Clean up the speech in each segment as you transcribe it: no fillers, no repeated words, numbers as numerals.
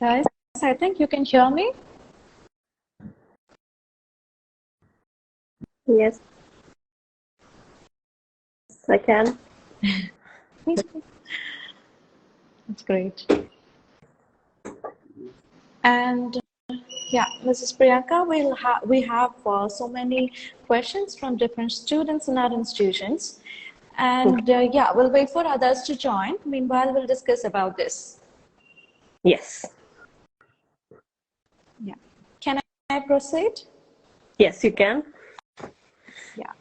Guys, I think you can hear me. Yes, I can. That's great. And yeah, Mrs. Priyanka, we have so many questions from different students in our institutions. And yeah, we'll wait for others to join. Meanwhile, we'll discuss about this. Yes. Yeah. Can I proceed? Yes, you can. Yeah.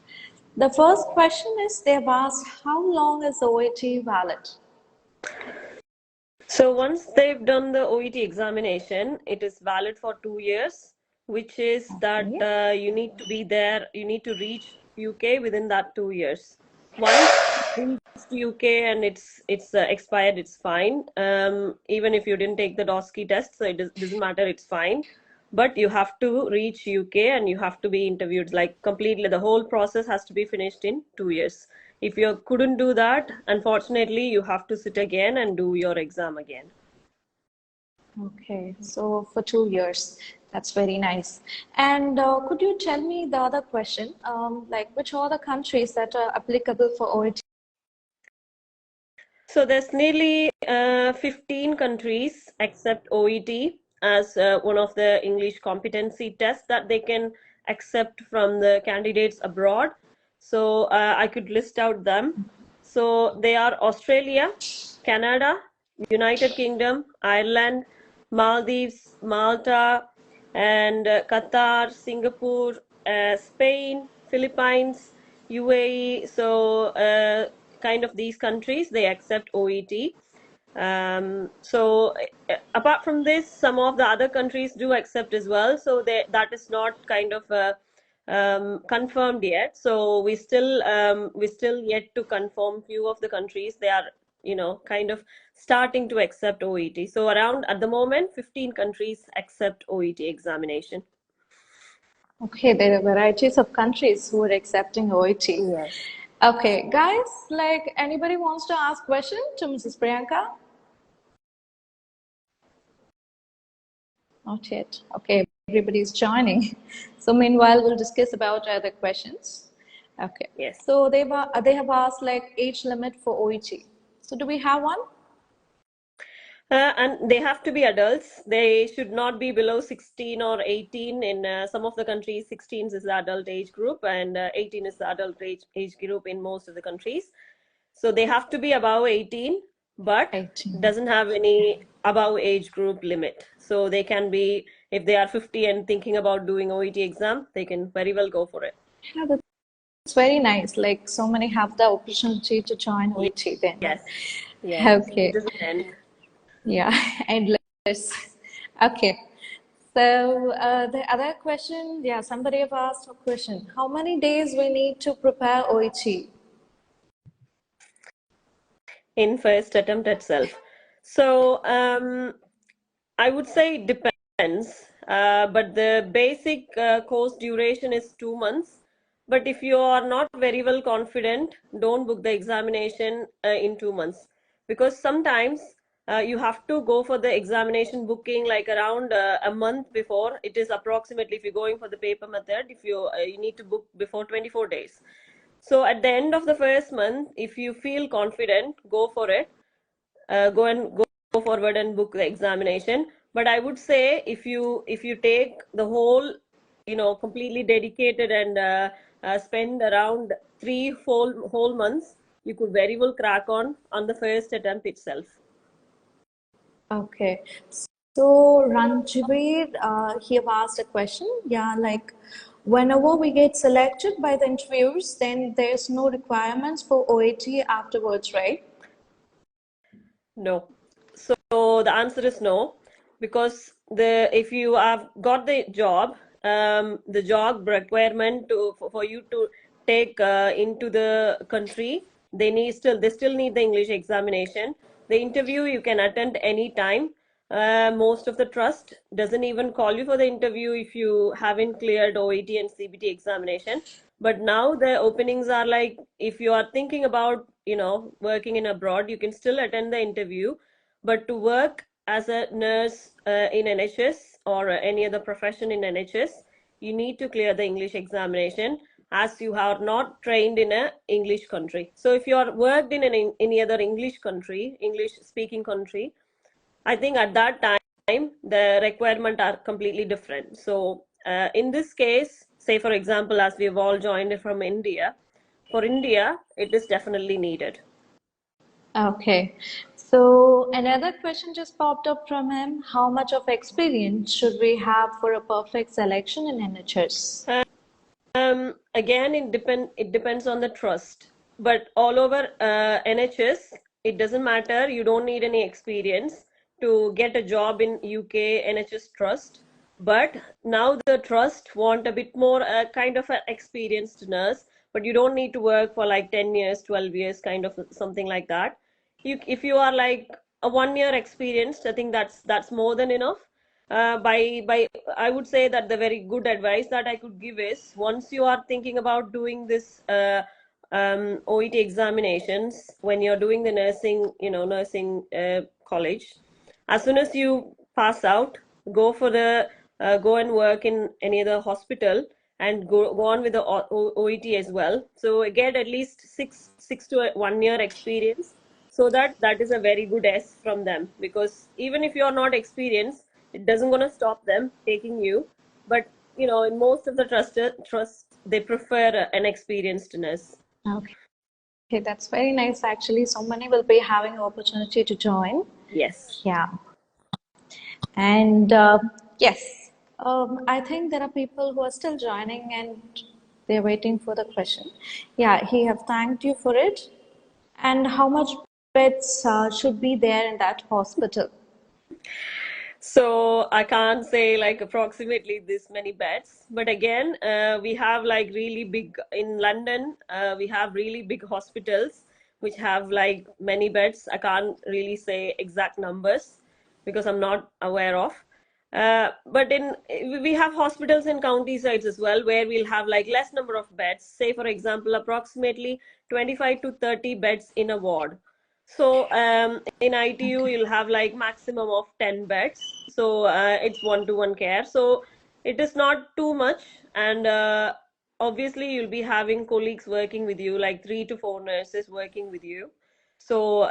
The first question is they've asked, how long is OET valid? So once they've done the OET examination, it is valid for 2 years, which is that Okay. you need to be there, you need to reach UK within that 2 years. Once you reach UK and it's expired, it's fine. Even if you didn't take the DOSCI test, so doesn't matter, it's fine. But you have to reach UK and you have to be interviewed. Like completely, the whole process has to be finished in 2 years. If you couldn't do that, unfortunately, you have to sit again and do your exam again. Okay, so for 2 years, that's very nice. And could you tell me the other question, like which are the countries that are applicable for OET? So there's nearly 15 countries except OET as one of the English competency tests that they can accept from the candidates abroad. So I could list out them. So they are Australia, Canada, United Kingdom, Ireland, Maldives, Malta, and Qatar, Singapore, Spain, Philippines, UAE. So kind of these countries, they accept OET. So apart from this, some of the other countries do accept as well. So that is not kind of confirmed yet. So we still yet to confirm few of the countries. They are kind of starting to accept OET. So around at the moment, 15 countries accept OET examination. Okay, there are varieties of countries who are accepting OET. Yes. Okay, guys, like anybody wants to ask question to Mrs. Priyanka? Not yet. Okay, everybody's joining. So meanwhile, we'll discuss about other questions. Okay. Yes. So they have asked like age limit for OET. So do we have one? And they have to be adults. They should not be below 16 or 18. In some of the countries, 16 is the adult age group, and 18 is the adult age group in most of the countries. So they have to be above 18, but 18. doesn't have any above age group limit. So they can be, if they are 50 and thinking about doing OET exam, they can very well go for it. Yeah, that's very nice. Like so many have the opportunity to join OET then. Yes, yes. It Okay. doesn't end. Yeah, endless. Okay. So the other question, yeah, somebody have asked a question. How many days we need to prepare OET? In first attempt itself. So I would say it depends, but the basic course duration is 2 months. But if you are not very well confident, don't book the examination in 2 months, because sometimes you have to go for the examination booking like around a month before. It is approximately, if you're going for the paper method, if you need to book before 24 days. So at the end of the first month, if you feel confident, go for it. Go forward and book the examination. But I would say if you take the whole, completely dedicated and spend around 3 whole months, you could very well crack on the first attempt itself. Okay. So Ranjivir, he have asked a question. Yeah, like whenever we get selected by the interviewers, then there's no requirements for OAT afterwards, right? No. So the answer is no, because if you have got the job requirement for you to take into the country, they still need the English examination. The interview you can attend any time. Most of the trust doesn't even call you for the interview if you haven't cleared OET and CBT examination. But now the openings are like, if you are thinking about working in abroad, you can still attend the interview, but to work as a nurse in NHS or any other profession in NHS, you need to clear the English examination as you are not trained in a English country. So if you are worked in any other English country, English speaking country, I think at that time the requirement are completely different. So in this case, say for example, as we've all joined from India, for India, it is definitely needed. Okay. So another question just popped up from him. How much of experience should we have for a perfect selection in NHS? Again, it depends on the trust. But all over NHS, it doesn't matter. You don't need any experience to get a job in UK NHS trust. But now the trust want a bit more kind of an experienced nurse. But you don't need to work for like 10 years, 12 years, kind of something like that. If you are like a 1 year experienced, I think that's more than enough. By I would say that the very good advice that I could give is, once you are thinking about doing this OET examinations, when you're doing the nursing, nursing college, as soon as you pass out, go and work in any other hospital, and go on with the OET as well. So get at least six to 1 year experience, so that is a very good S from them, because even if you are not experienced, it doesn't gonna stop them taking you. But in most of the trust, they prefer an experienced nurse. Okay, that's very nice actually. So many will be having opportunity to join. Yes. Yeah. And yes, I think there are people who are still joining and they're waiting for the question. Yeah, he have thanked you for it. And how much beds should be there in that hospital? So I can't say like approximately this many beds, but again, we have like really big in London. We have really big hospitals which have like many beds. I can't really say exact numbers because I'm not aware of. But in we have hospitals in county sites as well, where we'll have like less number of beds. Say for example, approximately 25 to 30 beds in a ward. So in ITU, Okay. you'll have like maximum of 10 beds. So it's one-to-one care. So it is not too much. And obviously, you'll be having colleagues working with you, like 3 to 4 nurses working with you. So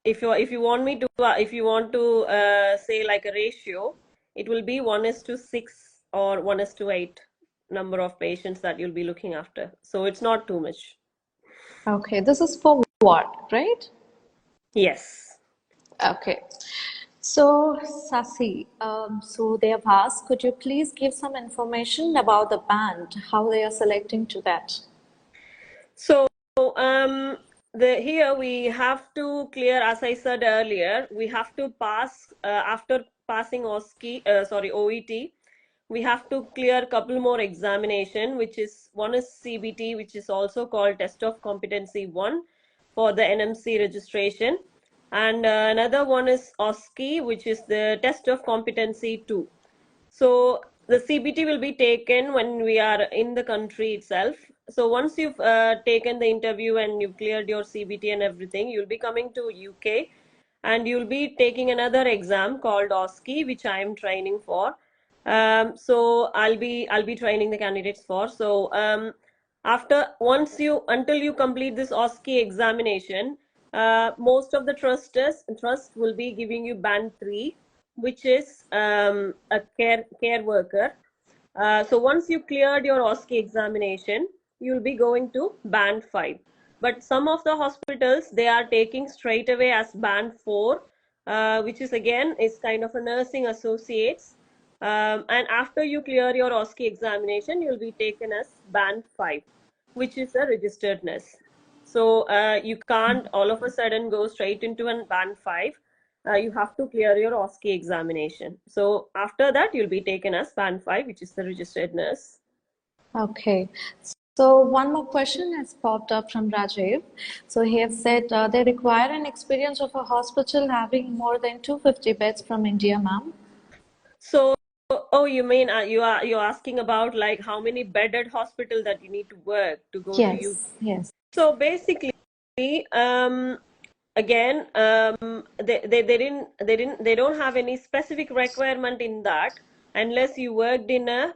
if you want me to if you want to say like a ratio, it will be 1:6 or 1:8 number of patients that you'll be looking after. So it's not too much. Okay, this is for what, right? Yes. Okay. So, Sasi, so they have asked, could you please give some information about the band, how they are selecting to that? So the here we have to clear, as I said earlier, we have to pass after passing OET, we have to clear a couple more examination, which is one is CBT, which is also called Test of Competency 1 for the NMC registration, and another one is OSCE, which is the Test of Competency 2. So the CBT will be taken when we are in the country itself. So once you've taken the interview and you've cleared your CBT and everything, you'll be coming to UK, and you'll be taking another exam called OSCE, which I am training for. So I'll be training the candidates for. So after once you until you complete this OSCE examination, most of the trust will be giving you band 3, which is a care worker. So once you cleared your OSCE examination, you'll be going to band 5. But some of the hospitals, they are taking straight away as band 4, which is again is kind of a nursing associates. And after you clear your OSCE examination, you'll be taken as band 5, which is a registered nurse. So you can't all of a sudden go straight into a band 5. You have to clear your OSCE examination. So after that, you'll be taken as band 5, which is the registered nurse. Okay. So one more question has popped up from Rajiv. So he has said they require an experience of a hospital having more than 250 beds from India, ma'am. So, oh, you mean you're asking about like how many bedded hospital that you need to work to go to UK? Yes, yes. So basically, um, again, they don't have any specific requirement in that unless you worked in a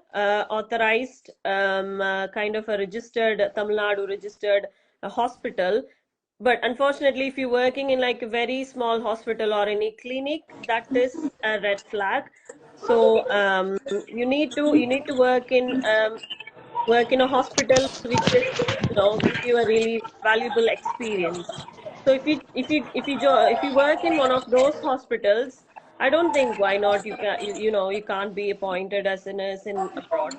authorized kind of a registered Tamil Nadu registered hospital. But unfortunately, if you're working in like a very small hospital or any clinic, that is a red flag. So you need to work in a hospital which is, give you a really valuable experience. So if you work in one of those hospitals, I don't think why not you can't be appointed as a nurse in abroad,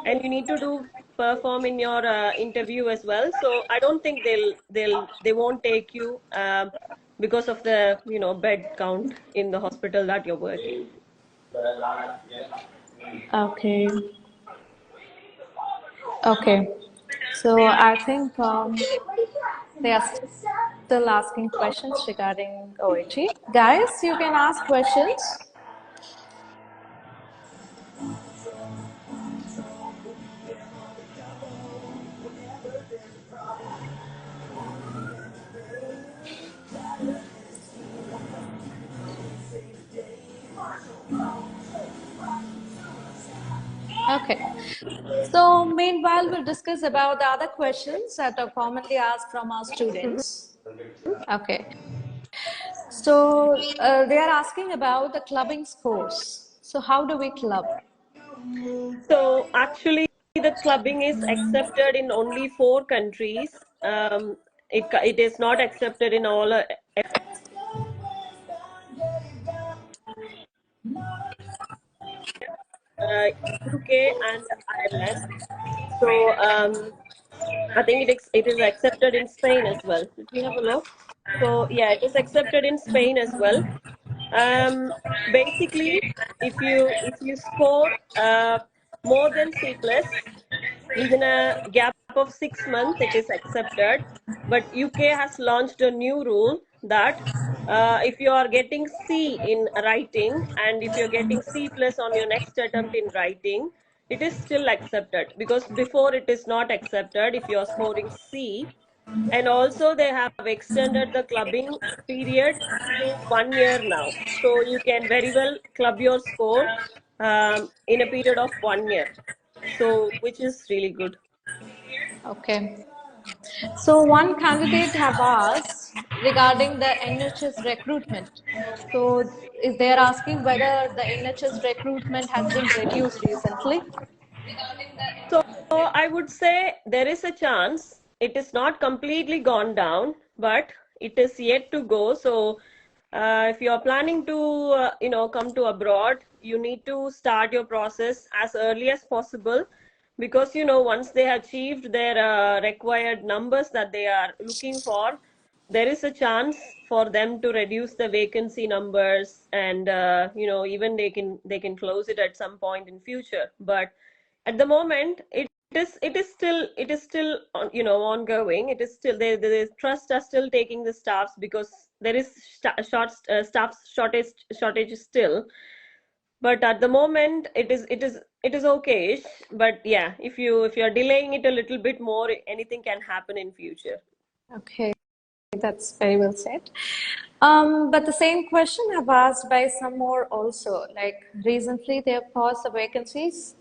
and you need to do perform in your interview as well. So I don't think they won't take you because of the bed count in the hospital that you're working. Okay. Okay. So I think they are still asking questions regarding OET. Guys, you can ask questions. Okay. So meanwhile, we'll discuss about the other questions that are commonly asked from our students. Okay. So they are asking about the clubbing scores. So how do we club? So actually, the clubbing is accepted in only 4 countries. It is not accepted in all uh, UK and Ireland. So I think it is accepted in Spain as well. Let me have a look. So yeah, it is accepted in Spain as well. Um, Basically, if you score more than C plus within a gap of 6 months, it is accepted. But UK has launched a new rule that if you are getting C in writing and if you're getting C plus on your next attempt in writing, it is still accepted, because before it is not accepted if you are scoring C. And also they have extended the clubbing period to 1 year now. So you can very well club your score in a period of 1 year. So which is really good. Okay. So one candidate have asked regarding the NHS recruitment. So is they are asking whether the NHS recruitment has been reduced recently? So I would say there is a chance. It is not completely gone down, but it is yet to go. So if you are planning to, come to abroad, you need to start your process as early as possible, because once they achieved their required numbers that they are looking for, there is a chance for them to reduce the vacancy numbers, and even they can close it at some point in future. But at the moment, it is still ongoing. It is still the trust are still taking the staffs, because there is staff shortage still. But at the moment, it is okay. But yeah, if you're delaying it a little bit more, anything can happen in future. Okay, that's very well said. But the same question I've asked by some more also. Like recently, they have paused the vacancies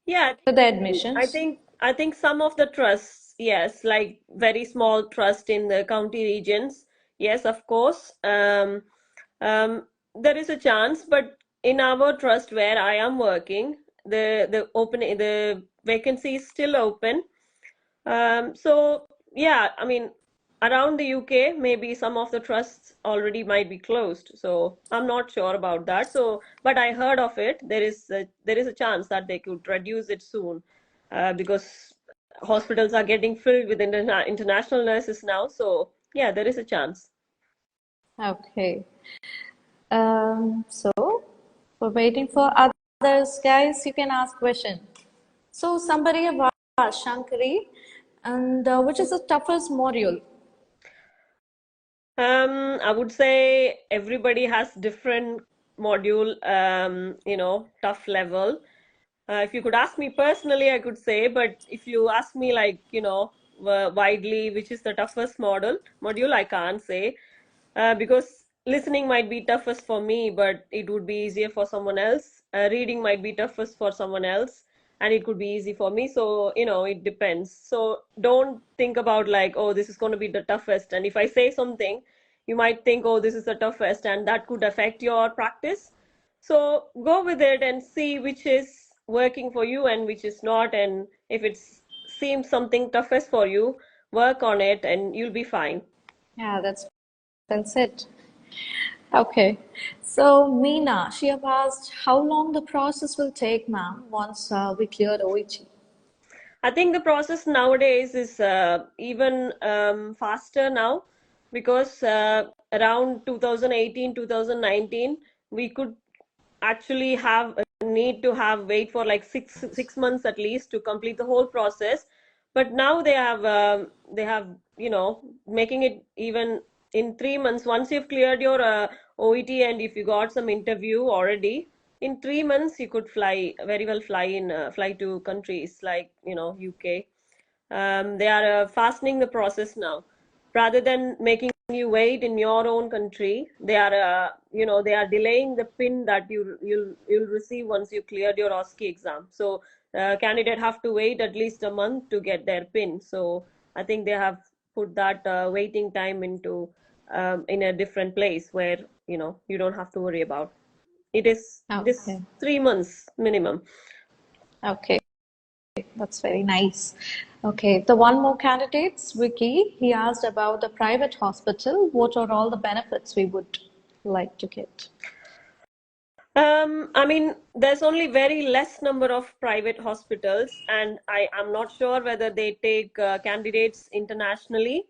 Yeah, for the I admissions. think I think some of the trusts, yes, like very small trust in the county regions, yes, of course. There is a chance, but in our trust where I am working, the vacancy is still open. So yeah, I mean, around the UK, maybe some of the trusts already might be closed. So I'm not sure about that. So, but I heard of it. There is a chance that they could reduce it soon, because hospitals are getting filled with international nurses now. So yeah, there is a chance. Okay. So we're waiting for others, guys. You can ask question. So somebody have asked Shankari, and which is the toughest module? I would say everybody has different module, tough level. If you could ask me personally, I could say, but if you ask me, like, widely which is the toughest module. I can't say, because listening might be toughest for me, but it would be easier for someone else. Reading might be toughest for someone else, and it could be easy for me. So, it depends. So don't think about like, oh, this is going to be the toughest. And if I say something, you might think, oh, this is the toughest, and that could affect your practice. So go with it and see which is working for you and which is not. And if it seems something toughest for you, work on it and you'll be fine. Yeah, that's well said. Okay. So, Meena, she have asked how long the process will take, ma'am, once we clear OET. I think the process nowadays is even faster now, because around 2018, 2019, we could actually have a need to have wait for like six months at least to complete the whole process. But now they have making it even in 3 months. Once you've cleared your OET, and if you got some interview already, in 3 months you could fly very well, fly to countries like UK. They are fastening the process now, rather than making you wait in your own country. They are delaying the pin that you'll receive once you cleared your OSCE exam. So candidate have to wait at least a month to get their pin. So I think they have put that waiting time into in a different place where you don't have to worry about. It is this Okay. 3 months minimum. Okay. That's very nice. Okay. The one more candidates, Vicky, he asked about the private hospital. What are all the benefits we would like to get? I mean, there's only very less number of private hospitals, and am not sure whether they take candidates internationally.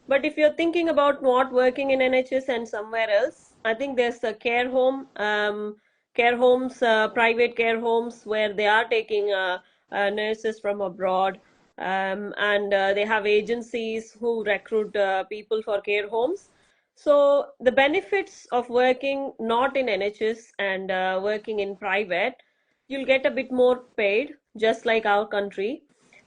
But if you're thinking about not working in NHS and somewhere else, I think there's a care homes, private care homes where they are taking nurses from abroad, and they have agencies who recruit people for care homes. So the benefits of working not in NHS and working in private, you'll get a bit more paid, just like our country.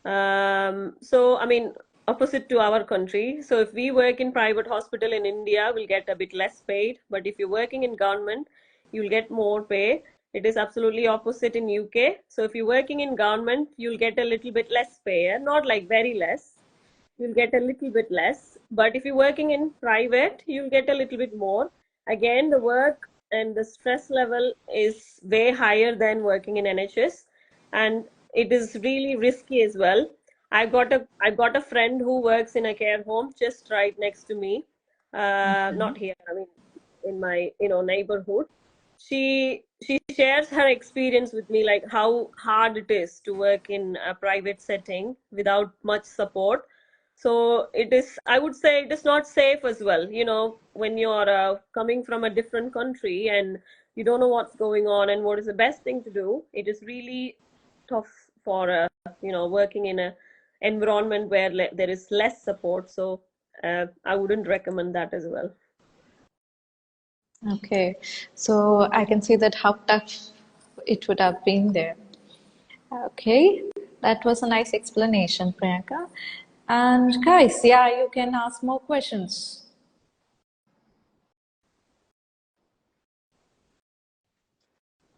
So I mean, opposite to our country. So if we work in private hospital in India, we'll get a bit less paid. But if you're working in government, you'll get more pay. It is absolutely opposite in UK. So if you're working in government, you'll get a little bit less pay, not like very less, you'll get a little bit less. But if you're working in private, you'll get a little bit more. Again, the work and the stress level is way higher than working in NHS, and it is really risky as well. I got a friend who works in a care home just right next to me. Not here, I mean, in my neighborhood. She shares her experience with me, like how hard it is to work in a private setting without much support. So it is, I would say, it is not safe as well. When you're coming from a different country and you don't know what's going on and what is the best thing to do, it is really tough for working in a environment where there is less support. So I wouldn't recommend that as well. Okay. So I can see that how tough it would have been there. Okay. That was a nice explanation, Priyanka. And guys, yeah, you can ask more questions.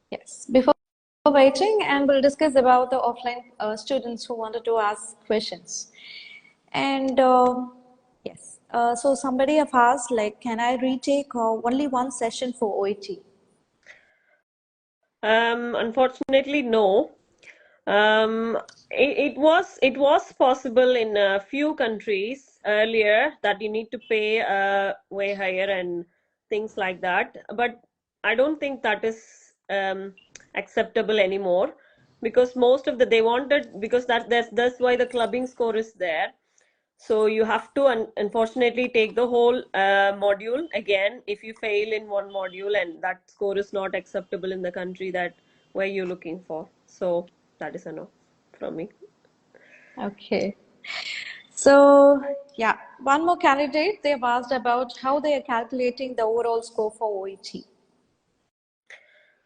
Yes. Before waiting, and we'll discuss about the offline students who wanted to ask questions. And yes, so somebody have asked, like, can I retake only one session for OET? Unfortunately, no. It was possible in a few countries earlier that you need to pay way higher and things like that. But I don't think that is acceptable anymore, because most of the they wanted, because that's why the clubbing score is there. So you have to unfortunately take the whole module again if you fail in one module, and that score is not acceptable in the country that where you're looking for. So that is a no from me. Okay. So, yeah, one more candidate, they've asked about how they are calculating the overall score for OET.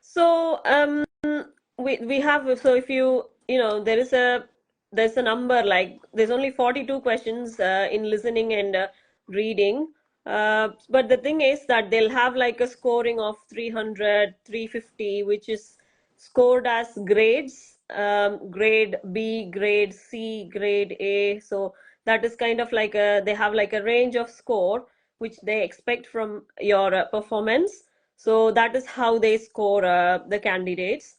So we have, so if there is a there's a number, like there's only 42 questions in listening and reading. But the thing is that they'll have like a scoring of 300, 350, which is scored as grades, grade B, grade C, grade A. So that is kind of like they have like a range of score which they expect from your performance. So that is how they score the candidates.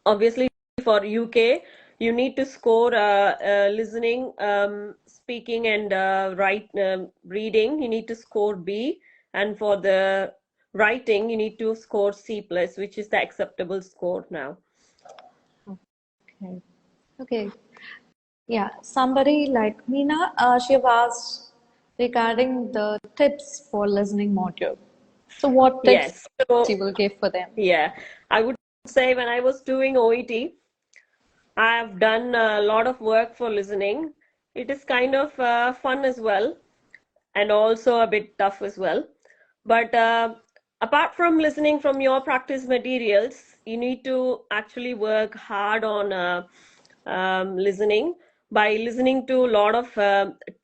Obviously, for UK, you need to score listening, speaking, and reading. You need to score B, and for the writing, you need to score C plus, which is the acceptable score now. Okay. Okay. Yeah. Somebody like Meena, she have asked regarding the tips for listening module. So what tips Yes. So you will give for them? yeah, I would say when I was doing OET, I have done a lot of work for listening. It is kind of fun as well, and also a bit tough as well. But apart from listening from your practice materials, you need to actually work hard on listening by listening to a lot of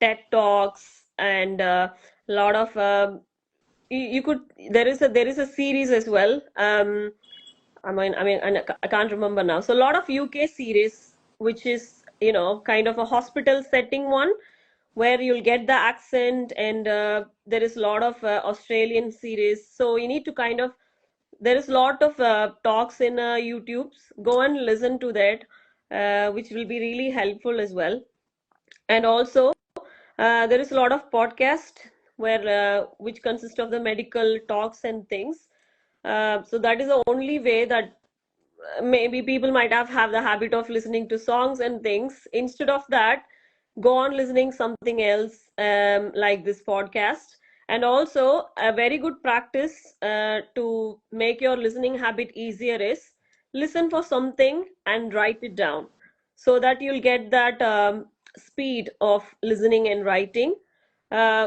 TED talks and a lot of you could there is a series as well. I can't remember now. So a lot of UK series, which is kind of a hospital setting one, where you'll get the accent, and there is a lot of Australian series. So you need to kind of there is a lot of talks in YouTube's. Go and listen to that, which will be really helpful as well. And also there is a lot of podcast where which consist of the medical talks and things. So that is the only way that maybe people might have the habit of listening to songs and things. Instead of that, go on listening something else, like this podcast. And also a very good practice to make your listening habit easier is listen for something and write it down, so that you'll get that speed of listening and writing,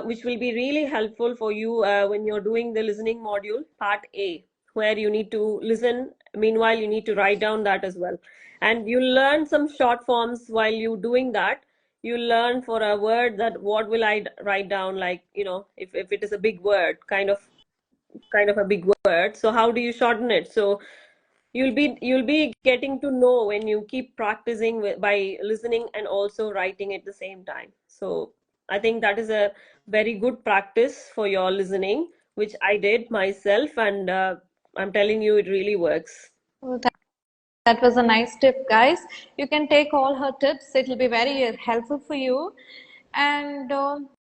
which will be really helpful for you when you're doing the listening module part A, where you need to listen. Meanwhile, you need to write down that as well. And you learn some short forms while you doing that. You learn for a word that what will I write down, like, if it is a big word, kind of a big word. So how do you shorten it? So you'll be getting to know when you keep practicing by listening and also writing at the same time. So I think that is a very good practice for your listening, which I did myself, and I'm telling you, it really works. Well, that was a nice tip, guys. You can take all her tips. It will be very helpful for you. And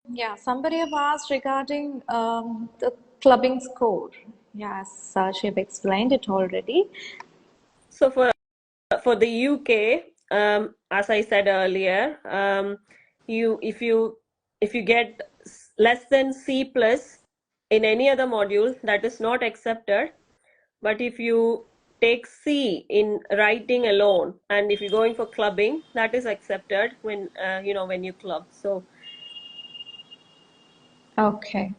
yeah, somebody have asked regarding the clubbing score. Yes, she have explained it already. So for the UK, as I said earlier, you if you get less than C plus in any other module, that is not accepted. But if you take C in writing alone, and if you're going for clubbing, that is accepted when you club. So Okay.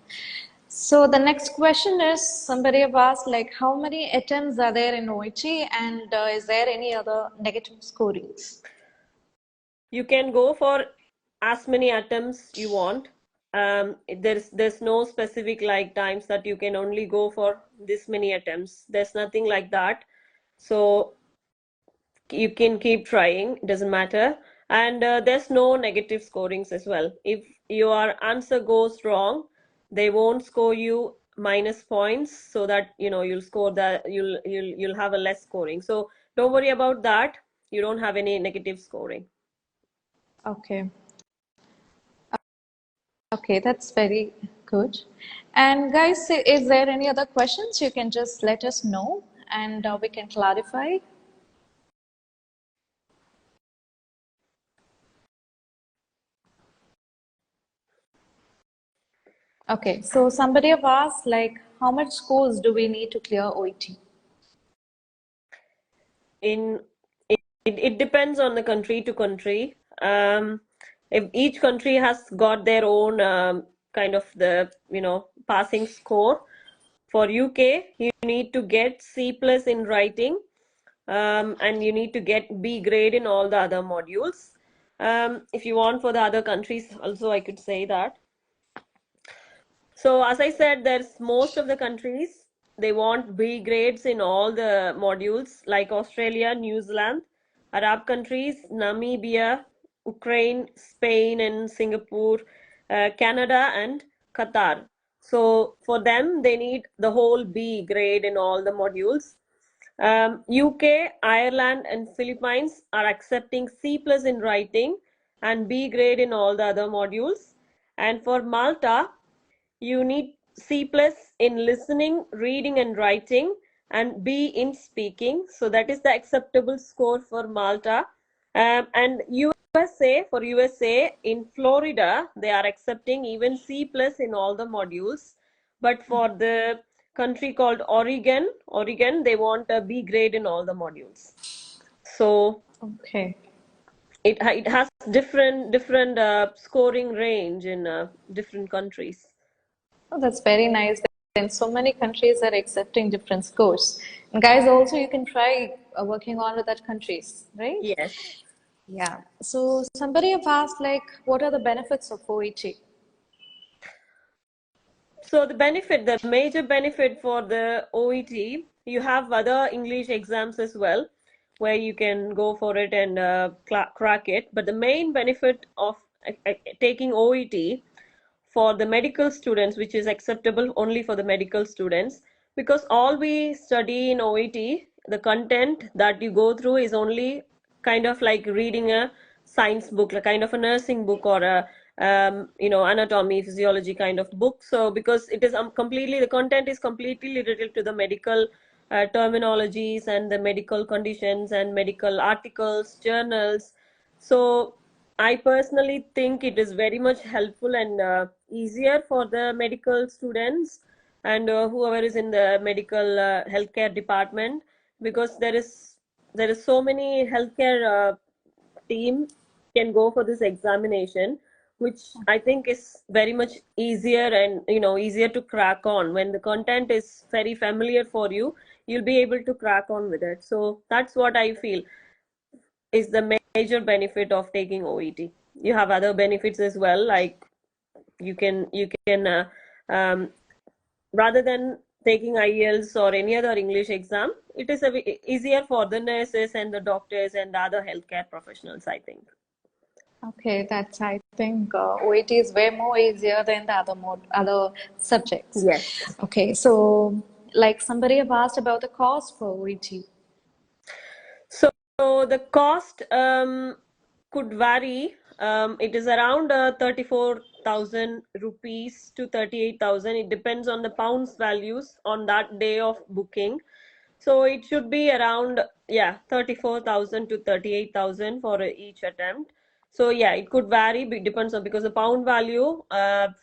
So the next question is somebody have asked like how many attempts are there in OET and is there any other negative scorings? you can go for as many attempts you want. There's no specific like times that you can only go for this many attempts. There's nothing like that. So you can keep trying, it doesn't matter. And there's no negative scorings as well. If your answer goes wrong, they won't score you minus points, so that you'll score that you'll have a less scoring. So don't worry about that. You don't have any negative scoring. Okay. Okay, that's very good. And guys, is there any other questions? You can just let us know and we can clarify. Okay, so somebody have asked like how much scores do we need to clear OET? In it depends on the country to country. If each country has got their own kind of the passing score. For UK, you need to get C plus in writing, and you need to get B grade in all the other modules. If you want for the other countries, also I could say that. So as I said, there's most of the countries they want B grades in all the modules, like Australia, New Zealand, Arab countries, Namibia, Ukraine, Spain, and Singapore, Canada, and Qatar. So for them, they need the whole B grade in all the modules. UK, Ireland, and Philippines are accepting C plus in writing and B grade in all the other modules. And for Malta, you need C plus in listening, reading, and writing, and B in speaking. So that is the acceptable score for Malta. And USA, in Florida, they are accepting even C plus in all the modules. But for the country called Oregon, they want a B grade in all the modules. So Okay. it has different scoring range in different countries. Oh, that's very nice. And so many countries are accepting different scores. And guys, also you can try working on with that countries, right? Yes. Yeah. So somebody have asked like, what are the benefits of OET? So the major benefit for the OET, you have other English exams as well, where you can go for it and crack it. But the main benefit of taking OET for the medical students, which is acceptable only for the medical students, because all we study in OET, the content that you go through is only kind of like reading a science book, like kind of a nursing book or a anatomy, physiology kind of book. So because it is completely, the content is completely related to the medical terminologies and the medical conditions and medical articles, journals. So I personally think it is very much helpful and easier for the medical students and whoever is in the medical healthcare department, because there is so many healthcare team can go for this examination, which I think is very much easier and easier to crack on. When the content is very familiar for you, you'll be able to crack on with it. So that's what I feel is the major benefit of taking OET. You have other benefits as well, like you can rather than taking IELTS or any other English exam, it is easier for the nurses and the doctors and the other healthcare professionals, I think. Okay, that's I think OET is way more easier than the other subjects. Yes. Okay, so like somebody have asked about the cost for OET. So the cost could vary. It is around 34,000 rupees to 38,000. It depends on the pounds values on that day of booking. So it should be around, yeah, 34,000 to 38,000 for each attempt. So yeah, it could vary. It depends on, because the pound value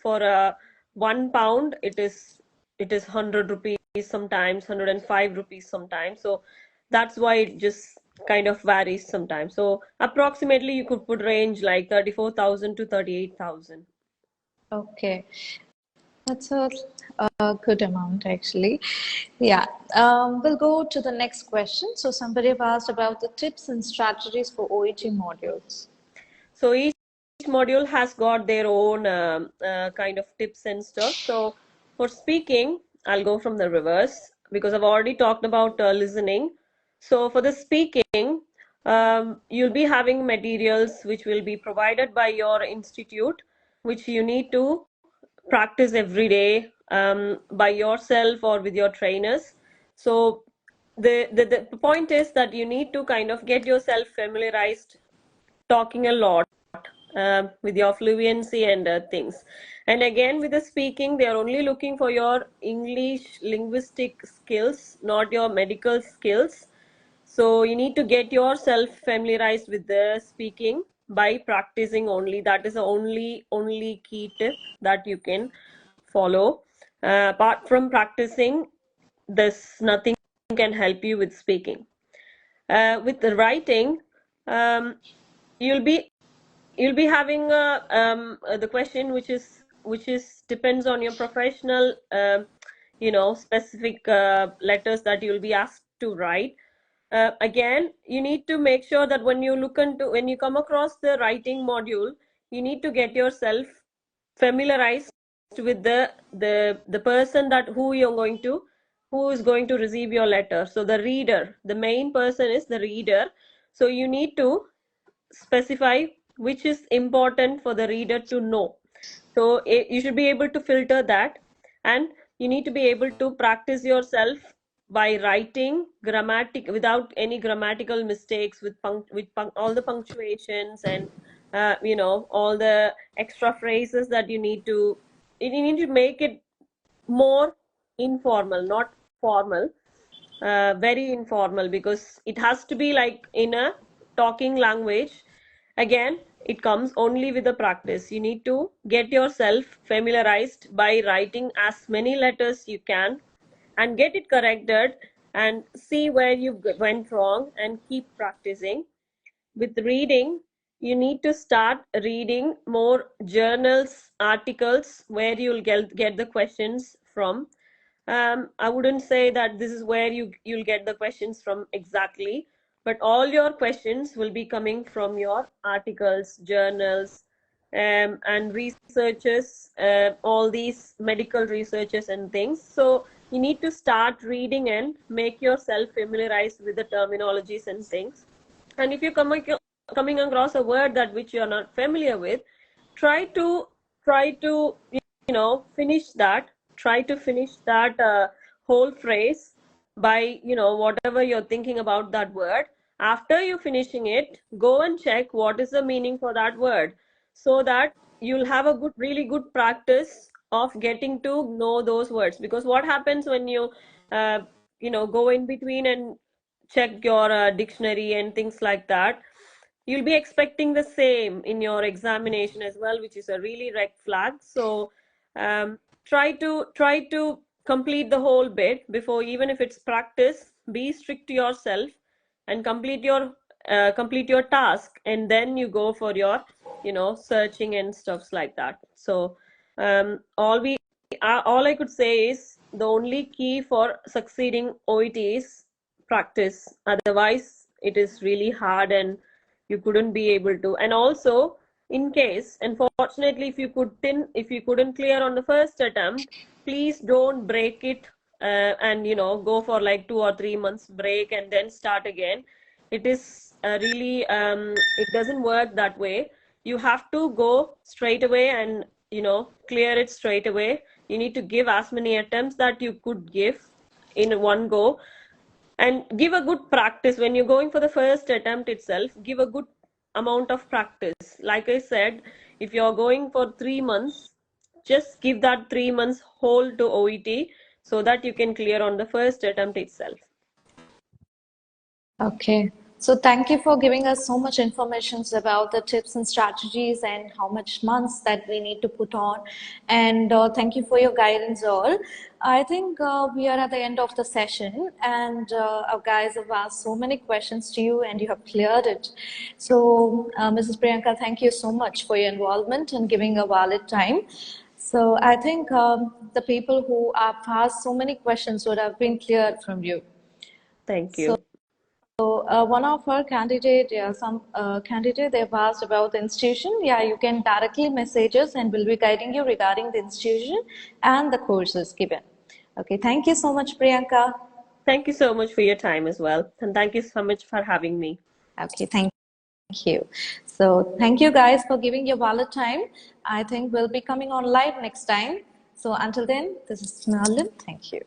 for 1 pound, it is 100 rupees sometimes, 105 rupees sometimes. So that's why it just kind of varies sometimes. So approximately you could put range like 34,000 to 38,000. Okay, that's a good amount actually. Yeah, we'll go to the next question. So somebody have asked about the tips and strategies for OET modules. So each module has got their own kind of tips and stuff. So for speaking, I'll go from the reverse because I've already talked about listening. So for the speaking, you'll be having materials which will be provided by your institute, which you need to practice every day by yourself or with your trainers. So the point is that you need to kind of get yourself familiarized talking a lot with your fluency and things. And again, with the speaking, they are only looking for your English linguistic skills, not your medical skills. So you need to get yourself familiarized with the speaking by practicing only. That is the only key tip that you can follow. Apart from practicing, there's nothing can help you with speaking. With the writing, um, you'll be having the question which is depends on your professional specific letters that you'll be asked to write. Again, you need to make sure that when you come across the writing module, you need to get yourself familiarized with the person that who is going to receive your letter. So the reader, the main person is the reader. So you need to specify which is important for the reader to know. So you should be able to filter that, and you need to be able to practice yourself by writing grammatic without any grammatical mistakes, with all the punctuations and all the extra phrases that you need to make it more informal, not formal, very informal, because it has to be like in a talking language. Again, it comes only with the practice. You need to get yourself familiarized by writing as many letters you can and get it corrected and see where you went wrong and keep practicing. With reading, you need to start reading more journals, articles where you'll get the questions from. I wouldn't say that this is where you'll get the questions from exactly, but all your questions will be coming from your articles, journals, and researches, all these medical researches and things. So you need to start reading and make yourself familiarized with the terminologies and things. And if you're coming across a word that which you're not familiar with, try to finish that. Try to finish that whole phrase by whatever you're thinking about that word. After you finishing it, go and check what is the meaning for that word, so that you'll have a really good practice of getting to know those words. Because what happens when you uh, go in between and check your dictionary and things like that, you'll be expecting the same in your examination as well, which is a really red flag. So try to complete the whole bit before, even if it's practice. Be strict to yourself and complete your task, and then you go for your searching and stuffs like that. So all I could say is the only key for succeeding OET is practice. Otherwise, it is really hard and you couldn't be able to. And also, in case, unfortunately, if you couldn't clear on the first attempt, please don't break it and go for like 2 or 3 months break and then start again. It is really it doesn't work that way. You have to go straight away and clear it straight away. You need to give as many attempts that you could give in one go, and give a good practice. When you're going for the first attempt itself, give a good amount of practice. Like I said, if you're going for 3 months, just give that 3 months whole to OET, so that you can clear on the first attempt itself. Okay. So thank you for giving us so much information about the tips and strategies and how much months that we need to put on. And thank you for your guidance all. I think we are at the end of the session, and our guys have asked so many questions to you and you have cleared it. So Mrs. Priyanka, thank you so much for your involvement and giving a valid time. So I think the people who have asked so many questions would have been cleared from you. Thank you. So one of our candidate, some candidate, they've asked about the institution. Yeah, you can directly message us and we'll be guiding you regarding the institution and the courses given. Okay, thank you so much, Priyanka. Thank you so much for your time as well. And thank you so much for having me. Okay, thank you. So thank you guys for giving your valid time. I think we'll be coming on live next time. So until then, this is Snarlin. Thank you.